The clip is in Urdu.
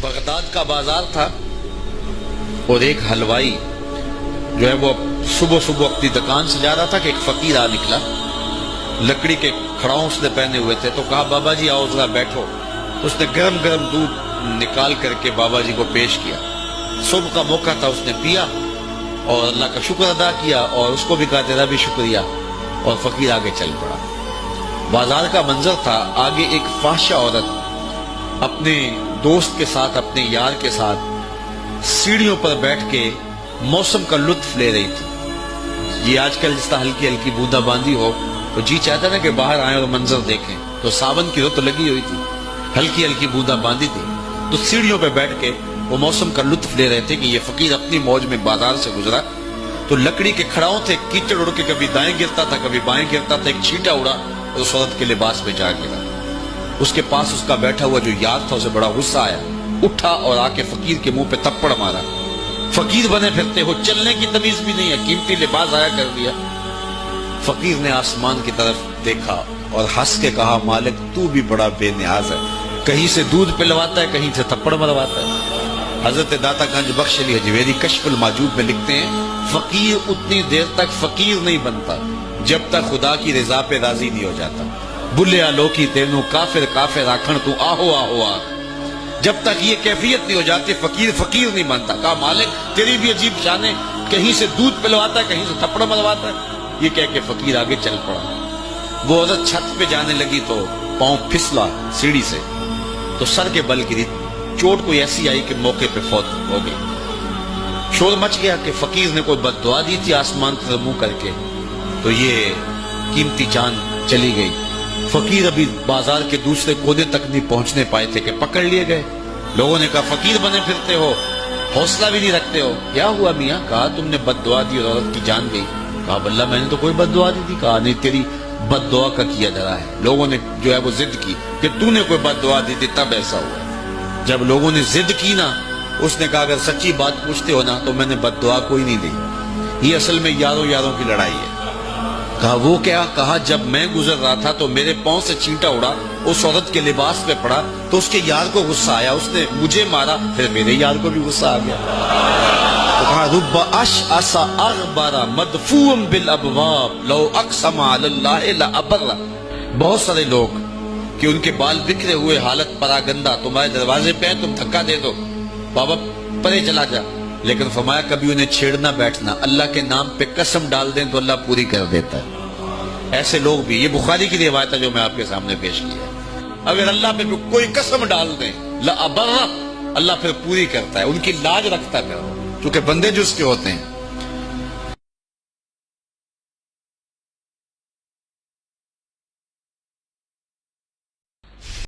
بغداد کا بازار تھا اور ایک حلوائی جو ہے وہ صبح صبح اپنی دکان سے جا رہا تھا کہ ایک فقیر آ نکلا، لکڑی کے کھڑاؤں اس نے پہنے ہوئے تھے، تو کہا بابا جی آؤ ذرا بیٹھو۔ اس نے گرم گرم دودھ نکال کر کے بابا جی کو پیش کیا۔ صبح کا موقع تھا، اس نے پیا اور اللہ کا شکر ادا کیا اور اس کو بھی کہا تیرا بھی شکریہ، اور فقیر آگے چل پڑا۔ بازار کا منظر تھا، آگے ایک فاحشہ عورت اپنے دوست کے ساتھ، اپنے یار کے ساتھ سیڑھیوں پر بیٹھ کے موسم کا لطف لے رہی تھی۔ یہ آج کل جس طرح ہلکی ہلکی بوندا باندی ہو تو جی چاہتا نا کہ باہر آئیں اور منظر دیکھیں، تو ساون کی رت لگی ہوئی تھی، ہلکی ہلکی بوندا باندی تھی، تو سیڑھیوں پہ بیٹھ کے وہ موسم کا لطف لے رہے تھے کہ یہ فقیر اپنی موج میں بازار سے گزرا تو لکڑی کے کھڑاؤں تھے، کیچڑ اڑ کے کبھی دائیں گرتا تھا کبھی بائیں گرتا تھا، ایک چھینٹا اڑا اور اس عورت کے لباس میں جا گرا۔ اس کے پاس اس کا بیٹھا ہوا جو یار تھا اسے بڑا غصہ آیا، اٹھا اور آ کے فقیر کے منہ پہ تپڑ مارا۔ فقیر بنے پھرتے ہو، چلنے کی تمیز بھی نہیں ہے، قیمتی لباس آیا کر دیا۔ فقیر نے آسمان کی طرف دیکھا اور ہنس کے کہا مالک تو بھی بڑا بے نیاز ہے، کہیں سے دودھ پلواتا ہے کہیں سے تھپڑ مرواتا ہے۔ حضرت داتا گنج بخش علی حجویری کشف الماجوب میں لکھتے ہیں فقیر اتنی دیر تک فقیر نہیں بنتا جب تک خدا کی رضا پہ راضی نہیں ہو جاتا۔ بلیا لوکی تینو کافر کافر آکھن تو آہو آہو آکھ، جب تک یہ کیفیت نہیں ہو جاتی فقیر فقیر نہیں بنتا۔ کہا مالک تیری بھی عجیب شان ہے، کہیں سے دودھ پلواتا ہے کہیں سے تھپڑ مرواتا ہے۔ یہ کہہ کے فقیر آگے چل پڑا۔ وہ عورت چھت پہ جانے لگی تو پاؤں پھسلا سیڑھی سے تو سر کے بل گری، چوٹ کوئی ایسی آئی کہ موقع پہ فوت ہو گئی۔ شور مچ گیا کہ فقیر نے کوئی بد دعا دی تھی آسمان سے منہ کر کے، تو یہ قیمتی جان چلی گئی۔ فقیر ابھی بازار کے دوسرے کونے تک نہیں پہنچنے پائے تھے کہ پکڑ لیے گئے۔ لوگوں نے کہا فقیر بنے پھرتے ہو، حوصلہ بھی نہیں رکھتے ہو، کیا ہوا میاں؟ کہا تم نے بد دعا دی اور عورت کی جان گئی۔ کہا بلّہ میں نے تو کوئی بد دعا دی تھی۔ کہا نہیں، تیری بد دعا کا کیا جرا ہے۔ لوگوں نے جو ہے وہ ضد کی کہ تو نے کوئی بد دعا دی تھی تب ایسا ہوا۔ جب لوگوں نے ضد کی نا، اس نے کہا اگر سچی بات پوچھتے ہو نا تو میں نے بد دعا کوئی نہیں دی، یہ اصل میں یاروں یاروں کی لڑائی ہے۔ کہا وہ کیا؟ کہا جب میں گزر رہا تھا تو میرے پاؤں سے چھینٹا اڑا، اس عورت کے لباس پہ پڑا تو اس کے یار کو غصہ آیا، اس نے مجھے مارا، پھر میرے یار کو بھی غصہ آ گیا۔ تو کہا رب اشعث اغبر مدفوع بالابواب لو اقسم علی اللہ لابر۔ بہت سارے لوگ کہ ان کے بال بکھرے ہوئے، حالت پراگندہ، تمہارے دروازے پہ ہیں، تم دھکا دے دو، بابا پرے چلا جا، لیکن فرمایا کبھی انہیں چھیڑنا بیٹھنا، اللہ کے نام پہ قسم ڈال دیں تو اللہ پوری کر دیتا ہے۔ ایسے لوگ بھی، یہ بخاری کی روایت ہے جو میں آپ کے سامنے پیش کی ہے، اگر اللہ پہ کوئی قسم ڈال دیں لأبر، اللہ پھر پوری کرتا ہے، ان کی لاج رکھتا ہے، کیونکہ بندے جو اس کے ہوتے ہیں۔